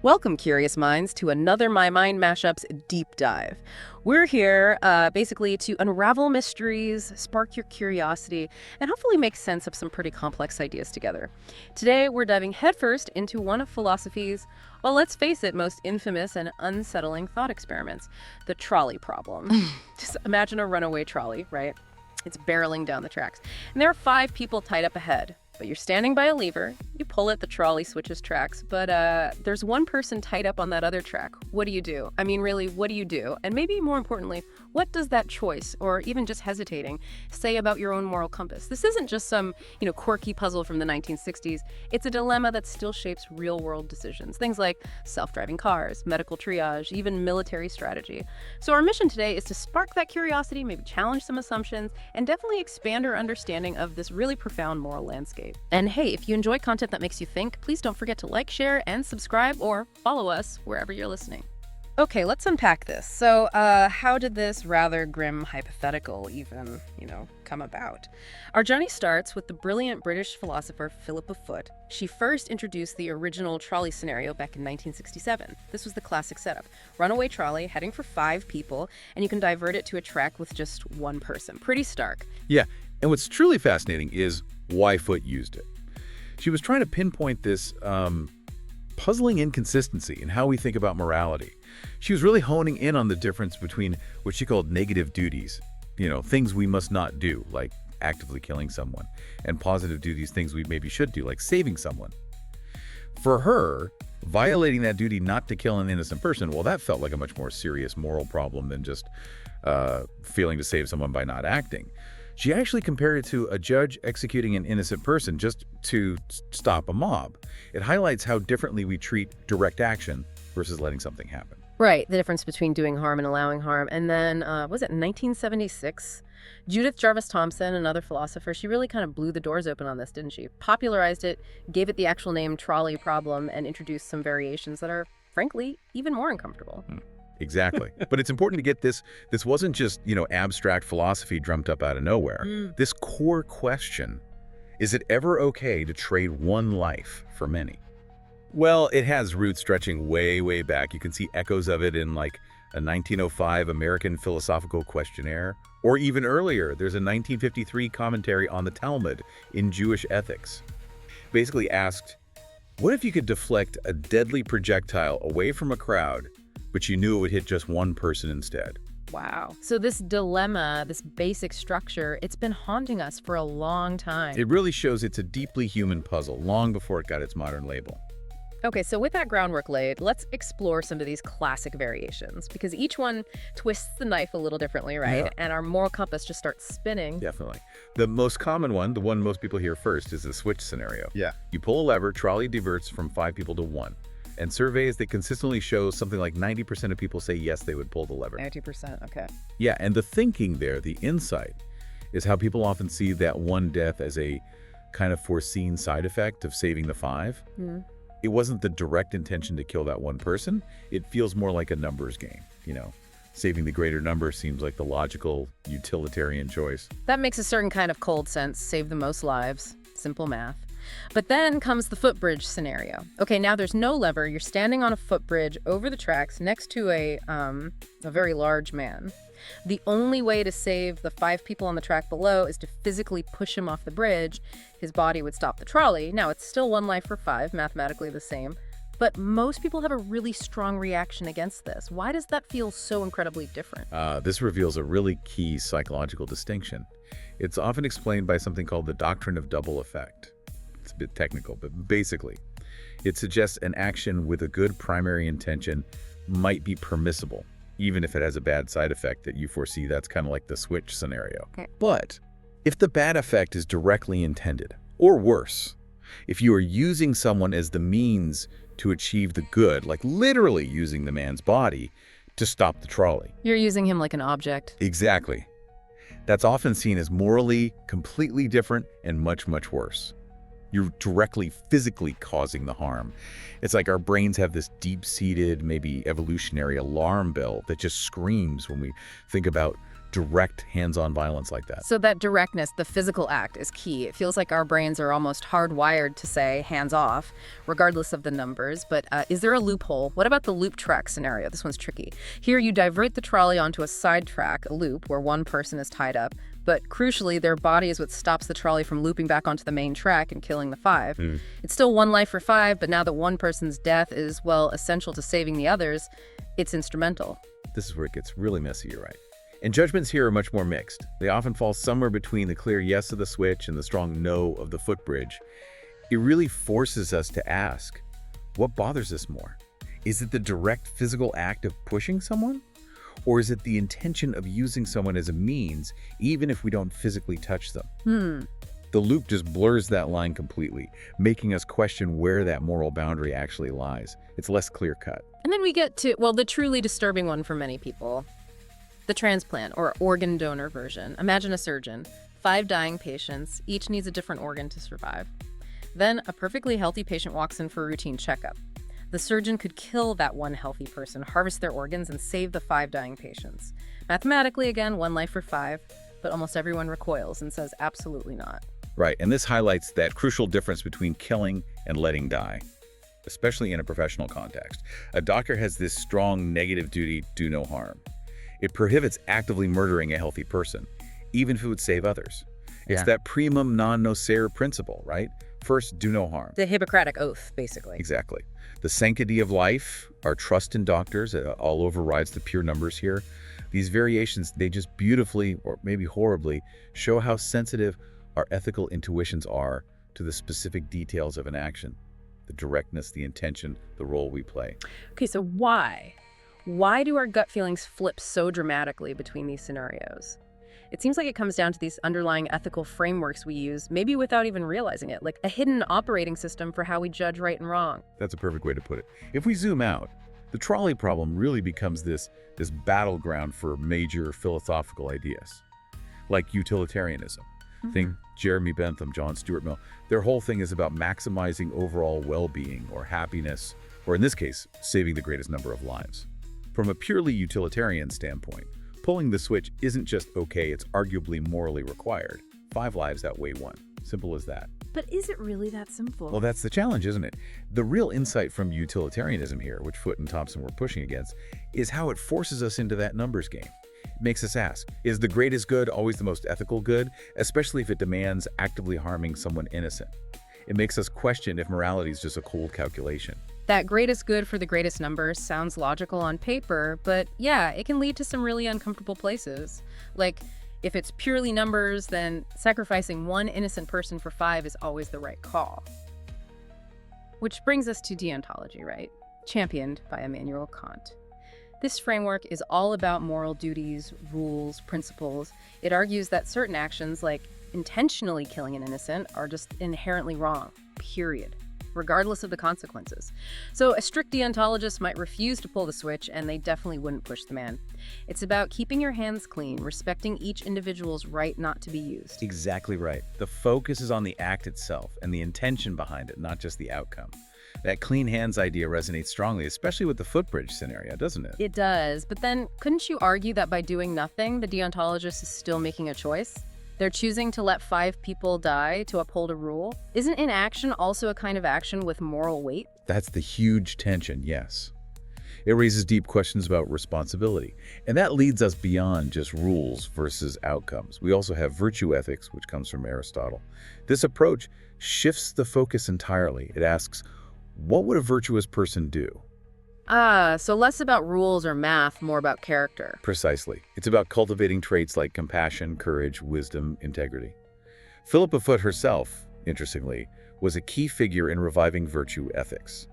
Welcome, curious minds, to another My Mind MashUps Deep Dive. We're here basically to unravel mysteries, spark your curiosity, and hopefully make sense of some pretty complex ideas together. Today, we're diving headfirst into one of philosophy's, well, let's face it, most infamous and unsettling thought experiments, the trolley problem. Just imagine a runaway trolley, right? It's barreling down the tracks. And there are 5 people tied up ahead. But you're standing by a lever, you pull it, the trolley switches tracks, but there's one person tied up on that other track. What do you do? I mean, really, what do you do? And maybe more importantly, what does that choice, or even just hesitating, say about your own moral compass? This isn't just some, quirky puzzle from the 1960s. It's a dilemma that still shapes real-world decisions. Things like self-driving cars, medical triage, even military strategy. So our mission today is to spark that curiosity, maybe challenge some assumptions, and definitely expand our understanding of this really profound moral landscape. And hey, if you enjoy content that makes you think, please don't forget to like, share, and subscribe, or follow us wherever you're listening. Okay, let's unpack this. So, how did this rather grim hypothetical even, come about? Our journey starts with the brilliant British philosopher Philippa Foot. She first introduced the original trolley scenario back in 1967. This was the classic setup. Runaway trolley heading for 5 people, and you can divert it to a track with just one person. Pretty stark. Yeah, and what's truly fascinating is why Foot used it. She was trying to pinpoint this puzzling inconsistency in how we think about morality. She was really honing in on the difference between what she called negative duties, things we must not do, like actively killing someone, and positive duties, things we maybe should do, like saving someone. For her, violating that duty not to kill an innocent person, well, that felt like a much more serious moral problem than just failing to save someone by not acting. She actually compared it to a judge executing an innocent person just to stop a mob. It highlights how differently we treat direct action versus letting something happen. Right, the difference between doing harm and allowing harm. And then, was it 1976? Judith Jarvis Thomson, another philosopher, she really kind of blew the doors open on this, didn't she? Popularized it, gave it the actual name trolley problem, and introduced some variations that are, frankly, even more uncomfortable. Exactly. But it's important to get this wasn't just, abstract philosophy drummed up out of nowhere. This core question, is it ever okay to trade one life for many? Well, it has roots stretching way, way back. You can see echoes of it in like a 1905 American Philosophical Questionnaire, or even earlier, there's a 1953 commentary on the Talmud in Jewish ethics. Basically asked, what if you could deflect a deadly projectile away from a crowd, but you knew it would hit just one person instead? Wow. So this dilemma, this basic structure, it's been haunting us for a long time. It really shows it's a deeply human puzzle, long before it got its modern label. Okay, so with that groundwork laid, let's explore some of these classic variations, because each one twists the knife a little differently, right? Yeah. And our moral compass just starts spinning. Definitely. The most common one, the one most people hear first, is the switch scenario. Yeah. You pull a lever, trolley diverts from 5 people to 1. And surveys that consistently show something like 90% of people say yes, they would pull the lever. 90%, okay. Yeah, and the thinking there, the insight, is how people often see that one death as a kind of foreseen side effect of saving the 5. It wasn't the direct intention to kill that one person. It feels more like a numbers game, Saving the greater number seems like the logical, utilitarian choice. That makes a certain kind of cold sense, save the most lives, simple math. But then comes the footbridge scenario. Okay, now there's no lever. You're standing on a footbridge over the tracks next to a very large man. The only way to save the 5 people on the track below is to physically push him off the bridge. His body would stop the trolley. Now, it's still 1 life for 5, mathematically the same. But most people have a really strong reaction against this. Why does that feel so incredibly different? This reveals a really key psychological distinction. It's often explained by something called the doctrine of double effect. It's a bit technical, but basically, it suggests an action with a good primary intention might be permissible, even if it has a bad side effect that you foresee. That's kind of like the switch scenario. Okay. But if the bad effect is directly intended, or worse, if you are using someone as the means to achieve the good, like literally using the man's body to stop the trolley. You're using him like an object. Exactly. That's often seen as morally completely different and much, much worse. You're directly physically causing the harm. It's like our brains have this deep-seated, maybe evolutionary alarm bell that just screams when we think about direct hands-on violence like that. So that directness, the physical act, is key. It feels like our brains are almost hardwired to say hands off, regardless of the numbers. But is there a loophole? What about the loop track scenario? This one's tricky. Here you divert the trolley onto a side track, a loop, where one person is tied up. But crucially, their body is what stops the trolley from looping back onto the main track and killing the 5. It's still one life for 5, but now that one person's death is, well, essential to saving the others, it's instrumental. This is where it gets really messy, you're right. And judgments here are much more mixed. They often fall somewhere between the clear yes of the switch and the strong no of the footbridge. It really forces us to ask, what bothers us more? Is it the direct physical act of pushing someone? Or is it the intention of using someone as a means, even if we don't physically touch them? The loop just blurs that line completely, making us question where that moral boundary actually lies. It's less clear-cut. And then we get to, well, the truly disturbing one for many people. The transplant, or organ donor version. Imagine a surgeon, 5 dying patients, each needs a different organ to survive. Then a perfectly healthy patient walks in for a routine checkup. The surgeon could kill that one healthy person, harvest their organs, and save the 5 dying patients. Mathematically, again, one life for 5, but almost everyone recoils and says absolutely not. Right, and this highlights that crucial difference between killing and letting die, especially in a professional context. A doctor has this strong negative duty, do no harm. It prohibits actively murdering a healthy person, even if it would save others. It's that primum non nocere principle, right? First, do no harm. The Hippocratic Oath, basically. Exactly. The sanctity of life, our trust in doctors, all overrides the pure numbers here. These variations, they just beautifully, or maybe horribly, show how sensitive our ethical intuitions are to the specific details of an action. The directness, the intention, the role we play. Okay, so why? Why do our gut feelings flip so dramatically between these scenarios? It seems like it comes down to these underlying ethical frameworks we use, maybe without even realizing it, like a hidden operating system for how we judge right and wrong. That's a perfect way to put it. If we zoom out, the trolley problem really becomes this battleground for major philosophical ideas, like utilitarianism. Think Jeremy Bentham, John Stuart Mill. Their whole thing is about maximizing overall well-being or happiness, or in this case, saving the greatest number of lives. From a purely utilitarian standpoint, pulling the switch isn't just okay, it's arguably morally required. 5 lives outweigh 1. Simple as that. But is it really that simple? Well, that's the challenge, isn't it? The real insight from utilitarianism here, which Foot and Thomson were pushing against, is how it forces us into that numbers game. It makes us ask, is the greatest good always the most ethical good, especially if it demands actively harming someone innocent? It makes us question if morality is just a cold calculation. That greatest good for the greatest numbers sounds logical on paper, but yeah, it can lead to some really uncomfortable places. Like, if it's purely numbers, then sacrificing one innocent person for 5 is always the right call. Which brings us to deontology, right? Championed by Immanuel Kant. This framework is all about moral duties, rules, principles. It argues that certain actions, like intentionally killing an innocent, are just inherently wrong, period, regardless of the consequences. So a strict deontologist might refuse to pull the switch, and they definitely wouldn't push the man. It's about keeping your hands clean, respecting each individual's right not to be used. Exactly right. The focus is on the act itself and the intention behind it, not just the outcome. That clean hands idea resonates strongly, especially with the footbridge scenario, doesn't it? It does, but then couldn't you argue that by doing nothing, the deontologist is still making a choice? They're choosing to let 5 people die to uphold a rule? Isn't inaction also a kind of action with moral weight? That's the huge tension, yes. It raises deep questions about responsibility, and that leads us beyond just rules versus outcomes. We also have virtue ethics, which comes from Aristotle. This approach shifts the focus entirely. It asks, what would a virtuous person do? So less about rules or math, more about character. Precisely. It's about cultivating traits like compassion, courage, wisdom, integrity. Philippa Foot herself, interestingly, was a key figure in reviving virtue ethics.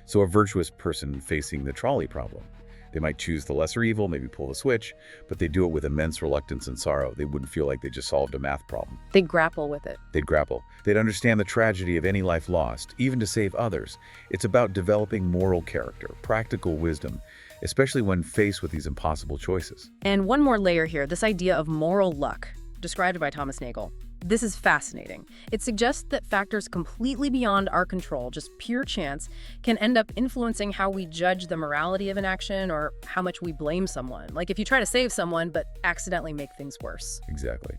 So a virtuous person facing the trolley problem. They might choose the lesser evil, maybe pull the switch, but they do it with immense reluctance and sorrow. They wouldn't feel like they just solved a math problem. They'd grapple with it. They'd grapple. They'd understand the tragedy of any life lost, even to save others. It's about developing moral character, practical wisdom, especially when faced with these impossible choices. And one more layer here, this idea of moral luck, described by Thomas Nagel. This is fascinating. It suggests that factors completely beyond our control, just pure chance, can end up influencing how we judge the morality of an action or how much we blame someone. Like if you try to save someone but accidentally make things worse. Exactly.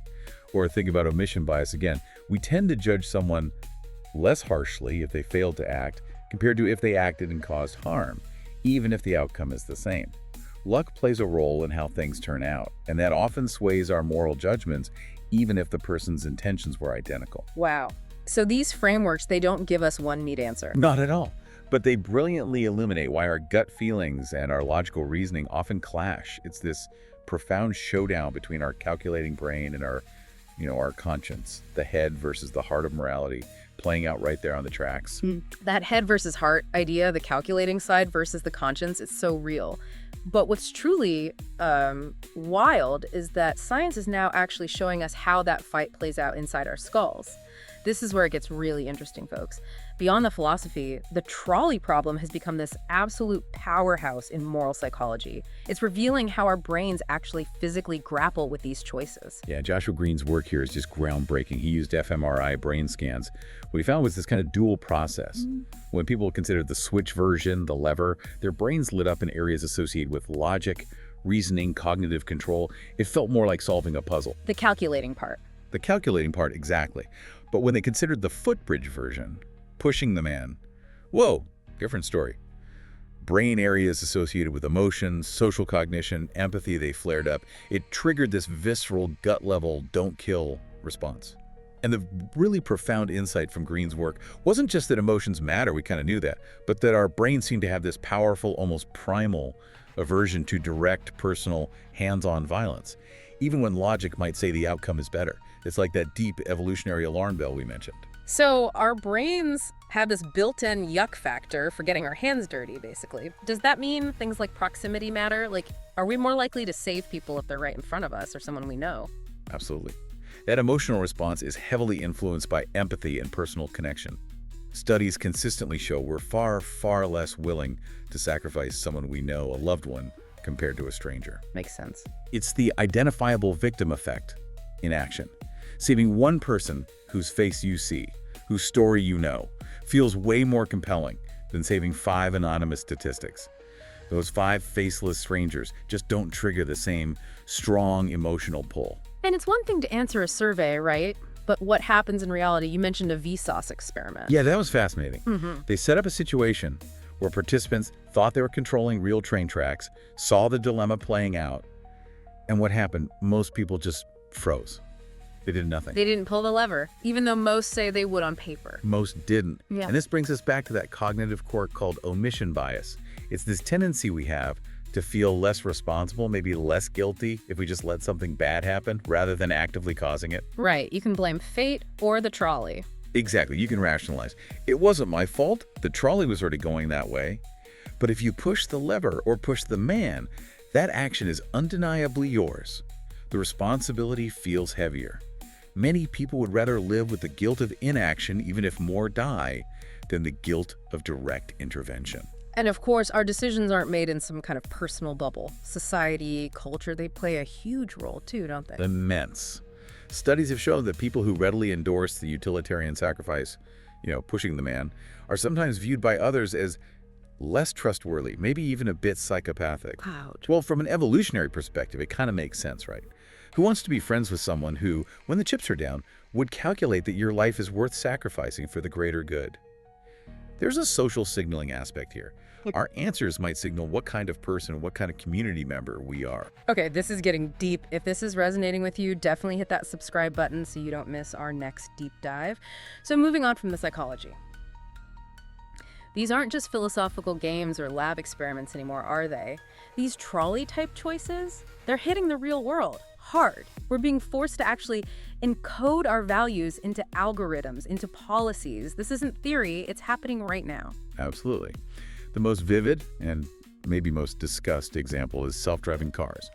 Or think about omission bias again. We tend to judge someone less harshly if they failed to act compared to if they acted and caused harm, even if the outcome is the same. Luck plays a role in how things turn out, and that often sways our moral judgments, even if the person's intentions were identical. Wow. So these frameworks, they don't give us one neat answer. Not at all. But they brilliantly illuminate why our gut feelings and our logical reasoning often clash. It's this profound showdown between our calculating brain and our conscience, the head versus the heart of morality, playing out right there on the tracks. That head versus heart idea, the calculating side versus the conscience, is so real. But what's truly wild is that science is now actually showing us how that fight plays out inside our skulls. This is where it gets really interesting, folks. Beyond the philosophy, the trolley problem has become this absolute powerhouse in moral psychology. It's revealing how our brains actually physically grapple with these choices. Yeah, Joshua Green's work here is just groundbreaking. He used fMRI brain scans. What he found was this kind of dual process. When people considered the switch version, the lever, their brains lit up in areas associated with logic, reasoning, cognitive control. It felt more like solving a puzzle. The calculating part. The calculating part, exactly. But when they considered the footbridge version, pushing the man, whoa, different story. Brain areas associated with emotions, social cognition, empathy, they flared up. It triggered this visceral, gut-level, don't kill response. And the really profound insight from Green's work wasn't just that emotions matter, we kind of knew that, but that our brains seem to have this powerful, almost primal aversion to direct, personal, hands-on violence, even when logic might say the outcome is better. It's like that deep evolutionary alarm bell we mentioned. So our brains have this built-in yuck factor for getting our hands dirty, basically. Does that mean things like proximity matter? Like, are we more likely to save people if they're right in front of us or someone we know? Absolutely. That emotional response is heavily influenced by empathy and personal connection. Studies consistently show we're far, far less willing to sacrifice someone we know, a loved one, compared to a stranger. Makes sense. It's the identifiable victim effect in action. Saving one person whose face you see, whose story you know, feels way more compelling than saving 5 anonymous statistics. Those 5 faceless strangers just don't trigger the same strong emotional pull. And it's one thing to answer a survey, right? But what happens in reality? You mentioned a Vsauce experiment. Yeah, that was fascinating. They set up a situation where participants thought they were controlling real train tracks, saw the dilemma playing out, and what happened? Most people just froze. They did nothing. They didn't pull the lever, even though most say they would on paper. Most didn't. Yeah. And this brings us back to that cognitive quirk called omission bias. It's this tendency we have to feel less responsible, maybe less guilty if we just let something bad happen rather than actively causing it. Right. You can blame fate or the trolley. Exactly. You can rationalize. It wasn't my fault. The trolley was already going that way. But if you push the lever or push the man, that action is undeniably yours. The responsibility feels heavier. Many people would rather live with the guilt of inaction, even if more die, than the guilt of direct intervention. And of course, our decisions aren't made in some kind of personal bubble. Society, culture, they play a huge role too, don't they? Immense. Studies have shown that people who readily endorse the utilitarian sacrifice, pushing the man, are sometimes viewed by others as less trustworthy, maybe even a bit psychopathic. Ouch. Well, from an evolutionary perspective, it kind of makes sense, right? Who wants to be friends with someone who, when the chips are down, would calculate that your life is worth sacrificing for the greater good? There's a social signaling aspect here. Our answers might signal what kind of person, what kind of community member we are. Okay, this is getting deep. If this is resonating with you, definitely hit that subscribe button so you don't miss our next deep dive. So moving on from the psychology. These aren't just philosophical games or lab experiments anymore, are they? These trolley-type choices, they're hitting the real world hard. We're being forced to actually encode our values into algorithms, into policies. This isn't theory, it's happening right now. Absolutely. The most vivid and maybe most discussed example is self-driving cars.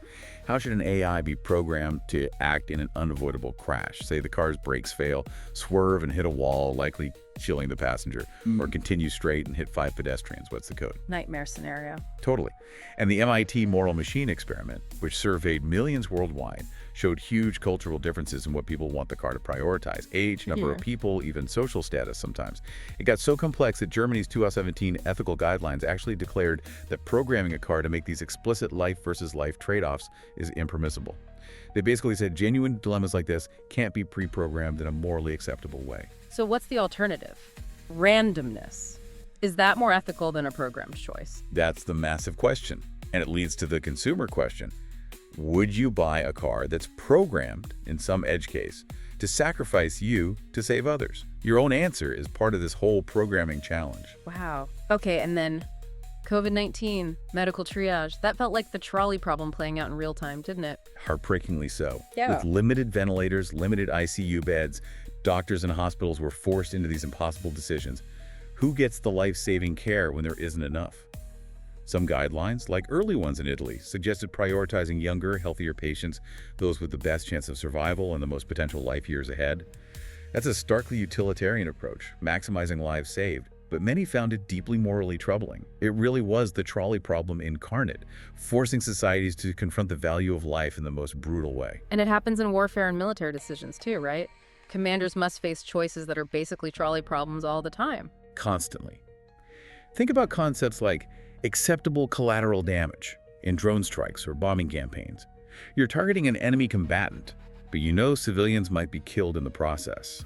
How should an AI be programmed to act in an unavoidable crash? Say the car's brakes fail, swerve and hit a wall, likely killing the passenger, or continue straight and hit 5 pedestrians. What's the code? Nightmare scenario. Totally. And the MIT Moral Machine experiment, which surveyed millions worldwide, showed huge cultural differences in what people want the car to prioritize. Age, number of people, even social status sometimes. It got so complex that Germany's 2017 ethical guidelines actually declared that programming a car to make these explicit life versus life trade-offs is impermissible. They basically said genuine dilemmas like this can't be pre-programmed in a morally acceptable way. So what's the alternative? Randomness. Is that more ethical than a programmed choice? That's the massive question. And it leads to the consumer question. Would you buy a car that's programmed, in some edge case, to sacrifice you to save others? Your own answer is part of this whole programming challenge. Wow. Okay, and then COVID-19, medical triage. That felt like the trolley problem playing out in real time, didn't it? Heartbreakingly so. Yeah. With limited ventilators, limited ICU beds, doctors and hospitals were forced into these impossible decisions. Who gets the life-saving care when there isn't enough? Some guidelines, like early ones in Italy, suggested prioritizing younger, healthier patients, those with the best chance of survival and the most potential life years ahead. That's a starkly utilitarian approach, maximizing lives saved, but many found it deeply morally troubling. It really was the trolley problem incarnate, forcing societies to confront the value of life in the most brutal way. And it happens in warfare and military decisions too, right? Commanders must face choices that are basically trolley problems all the time. Constantly. Think about concepts like acceptable collateral damage in drone strikes or bombing campaigns. You're targeting an enemy combatant, but you know civilians might be killed in the process.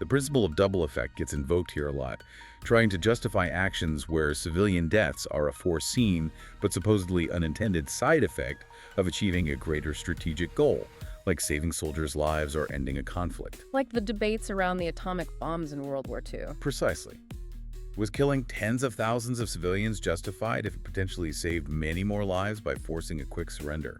The principle of double effect gets invoked here a lot, trying to justify actions where civilian deaths are a foreseen but supposedly unintended side effect of achieving a greater strategic goal, like saving soldiers' lives or ending a conflict. Like the debates around the atomic bombs in World War II. Precisely. Was killing tens of thousands of civilians justified if it potentially saved many more lives by forcing a quick surrender?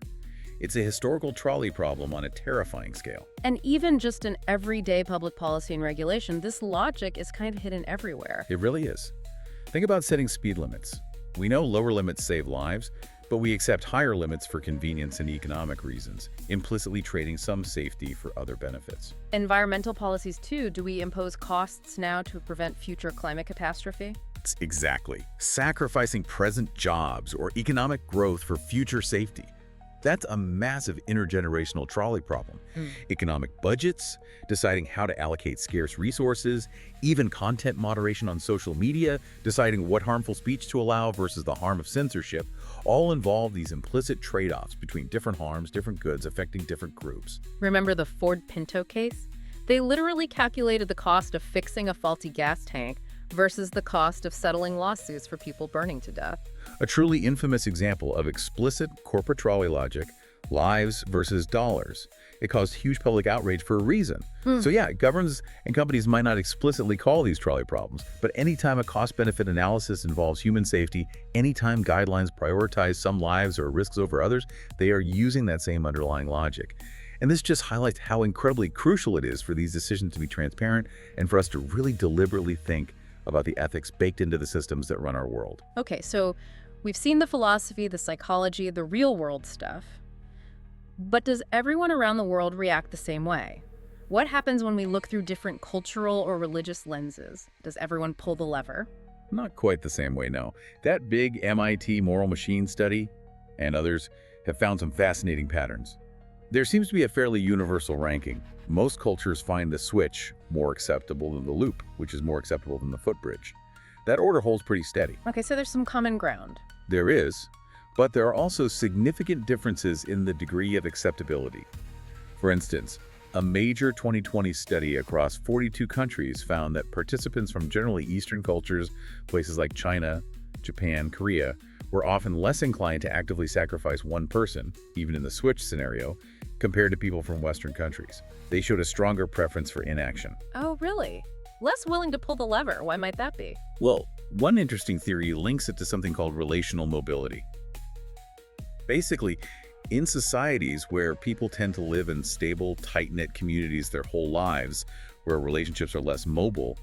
It's a historical trolley problem on a terrifying scale. And even just in everyday public policy and regulation, this logic is kind of hidden everywhere. It really is. Think about setting speed limits. We know lower limits save lives, but we accept higher limits for convenience and economic reasons, implicitly trading some safety for other benefits. Environmental policies too. Do we impose costs now to prevent future climate catastrophe? Exactly. Sacrificing present jobs or economic growth for future safety. That's a massive intergenerational trolley problem. Economic budgets, deciding how to allocate scarce resources, even content moderation on social media, deciding what harmful speech to allow versus the harm of censorship, all involve these implicit trade-offs between different harms, different goods affecting different groups. Remember the Ford Pinto case? They literally calculated the cost of fixing a faulty gas tank versus the cost of settling lawsuits for people burning to death. A truly infamous example of explicit corporate trolley logic, lives versus dollars. It caused huge public outrage for a reason. So yeah, governments and companies might not explicitly call these trolley problems, but anytime a cost-benefit analysis involves human safety, anytime guidelines prioritize some lives or risks over others, they are using that same underlying logic. And this just highlights how incredibly crucial it is for these decisions to be transparent and for us to really deliberately think about the ethics baked into the systems that run our world. Okay, so we've seen the philosophy, the psychology, the real-world stuff. But does everyone around the world react the same way? What happens when we look through different cultural or religious lenses? Does everyone pull the lever? Not quite the same way, no. That big MIT moral machine study and others have found some fascinating patterns. There seems to be a fairly universal ranking. Most cultures find the switch more acceptable than the loop, which is more acceptable than the footbridge. That order holds pretty steady. Okay, so there's some common ground. There is, but there are also significant differences in the degree of acceptability. For instance, a major 2020 study across 42 countries found that participants from generally Eastern cultures, places like China, Japan, Korea, were often less inclined to actively sacrifice one person, even in the switch scenario, compared to people from Western countries. They showed a stronger preference for inaction. Oh, really? Less willing to pull the lever. Why might that be? Well, one interesting theory links it to something called relational mobility. Basically, in societies where people tend to live in stable, tight-knit communities their whole lives, where relationships are less mobile,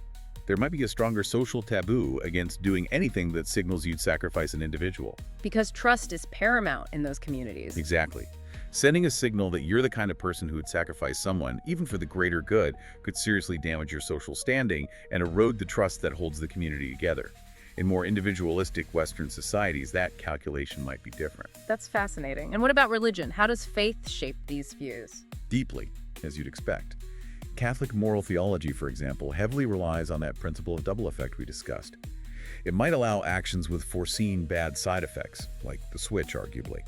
there might be a stronger social taboo against doing anything that signals you'd sacrifice an individual. Because trust is paramount in those communities. Exactly. Sending a signal that you're the kind of person who would sacrifice someone, even for the greater good, could seriously damage your social standing and erode the trust that holds the community together. In more individualistic Western societies, that calculation might be different. That's fascinating. And what about religion? How does faith shape these views? Deeply, as you'd expect. Catholic moral theology, for example, heavily relies on that principle of double effect we discussed. It might allow actions with foreseen bad side effects, like the switch, arguably,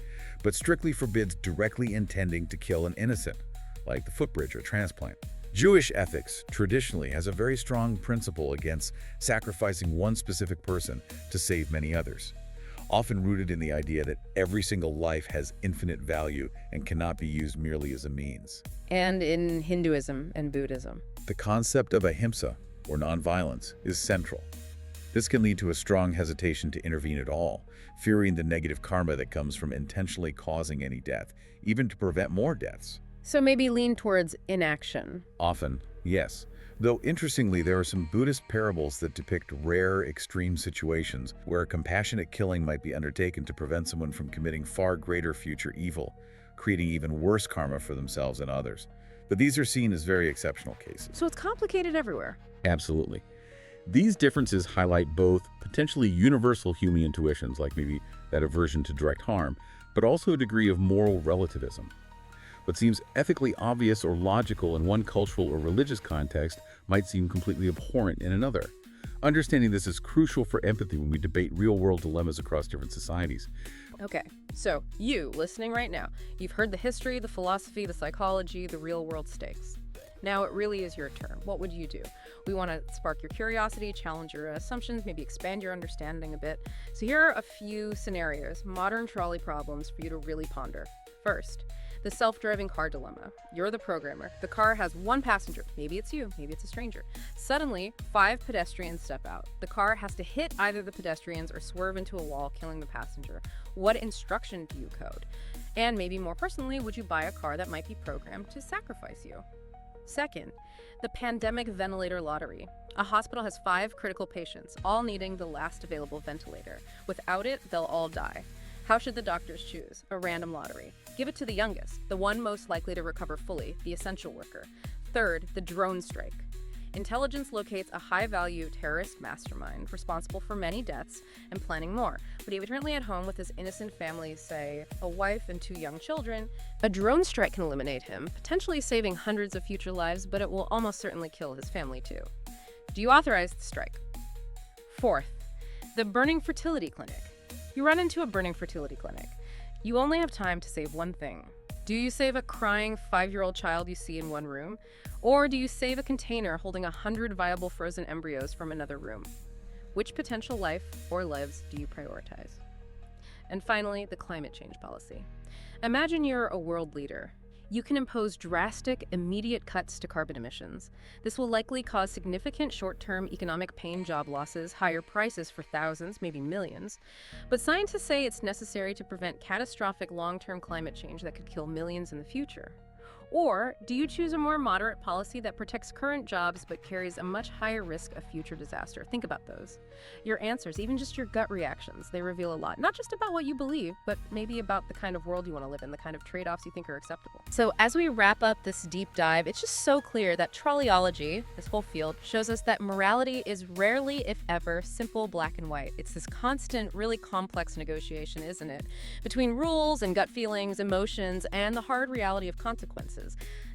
but strictly forbids directly intending to kill an innocent, like the footbridge or transplant. Jewish ethics traditionally has a very strong principle against sacrificing one specific person to save many others, often rooted in the idea that every single life has infinite value and cannot be used merely as a means. And in Hinduism and Buddhism? The concept of ahimsa, or nonviolence, is central. This can lead to a strong hesitation to intervene at all, fearing the negative karma that comes from intentionally causing any death, even to prevent more deaths. So maybe lean towards inaction. Often, yes. Though interestingly, there are some Buddhist parables that depict rare, extreme situations where compassionate killing might be undertaken to prevent someone from committing far greater future evil, creating even worse karma for themselves and others. But these are seen as very exceptional cases. So it's complicated everywhere. Absolutely. These differences highlight both potentially universal human intuitions, like maybe that aversion to direct harm, but also a degree of moral relativism. What seems ethically obvious or logical in one cultural or religious context might seem completely abhorrent in another. Understanding this is crucial for empathy when we debate real-world dilemmas across different societies. Okay, so you, listening right now, you've heard the history, the philosophy, the psychology, the real-world stakes. Now it really is your turn. What would you do? We want to spark your curiosity, challenge your assumptions, maybe expand your understanding a bit. So here are a few scenarios, modern trolley problems for you to really ponder. First, the self-driving car dilemma. You're the programmer. The car has one passenger. Maybe it's you, maybe it's a stranger. Suddenly, 5 pedestrians step out. The car has to hit either the pedestrians or swerve into a wall, killing the passenger. What instruction do you code? And maybe more personally, would you buy a car that might be programmed to sacrifice you? Second, the pandemic ventilator lottery. A hospital has 5 critical patients, all needing the last available ventilator. Without it, they'll all die. How should the doctors choose? A random lottery. Give it to the youngest, the one most likely to recover fully, the essential worker. Third, the drone strike. Intelligence locates a high-value terrorist mastermind responsible for many deaths and planning more, but he currently at home with his innocent family, say, a wife and 2 young children. A drone strike can eliminate him, potentially saving hundreds of future lives, but it will almost certainly kill his family too. Do you authorize the strike? Fourth, the burning fertility clinic. You run into a burning fertility clinic. You only have time to save one thing. Do you save a crying 5-year-old child you see in one room? Or do you save a container holding 100 viable frozen embryos from another room? Which potential life or lives do you prioritize? And finally, the climate change policy. Imagine you're a world leader. You can impose drastic, immediate cuts to carbon emissions. This will likely cause significant short-term economic pain, job losses, higher prices for thousands, maybe millions. But scientists say it's necessary to prevent catastrophic long-term climate change that could kill millions in the future. Or do you choose a more moderate policy that protects current jobs but carries a much higher risk of future disaster? Think about those. Your answers, even just your gut reactions, they reveal a lot. Not just about what you believe, but maybe about the kind of world you want to live in, the kind of trade-offs you think are acceptable. So as we wrap up this deep dive, it's just so clear that trolleyology, this whole field, shows us that morality is rarely, if ever, simple black and white. It's this constant, really complex negotiation, isn't it? Between rules and gut feelings, emotions, and the hard reality of consequences.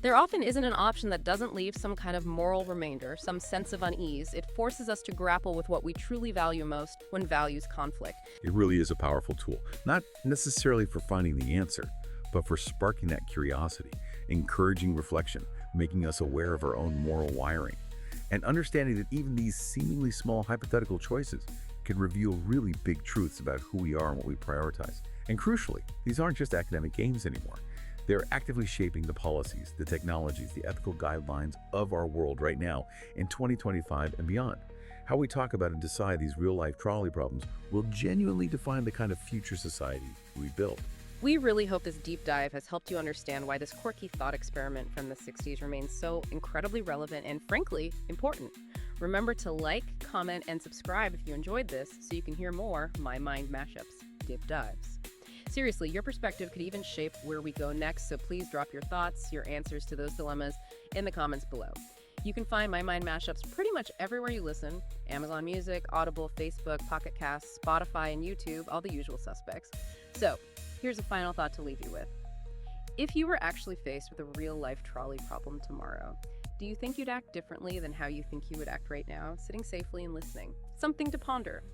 There often isn't an option that doesn't leave some kind of moral remainder, some sense of unease. It forces us to grapple with what we truly value most when values conflict. It really is a powerful tool, not necessarily for finding the answer, but for sparking that curiosity, encouraging reflection, making us aware of our own moral wiring, and understanding that even these seemingly small hypothetical choices can reveal really big truths about who we are and what we prioritize. And crucially, these aren't just academic games anymore. They're actively shaping the policies, the technologies, the ethical guidelines of our world right now in 2025 and beyond. How we talk about and decide these real-life trolley problems will genuinely define the kind of future society we build. We really hope this deep dive has helped you understand why this quirky thought experiment from the 60s remains so incredibly relevant and, frankly, important. Remember to like, comment, and subscribe if you enjoyed this so you can hear more My Mind MashUps deep dives. Seriously, your perspective could even shape where we go next, so please drop your thoughts, your answers to those dilemmas in the comments below. You can find My Mind Mashups pretty much everywhere you listen: Amazon Music, Audible, Facebook, Pocket Casts, Spotify, and YouTube, all the usual suspects. So, here's a final thought to leave you with. If you were actually faced with a real-life trolley problem tomorrow, do you think you'd act differently than how you think you would act right now, sitting safely and listening? Something to ponder.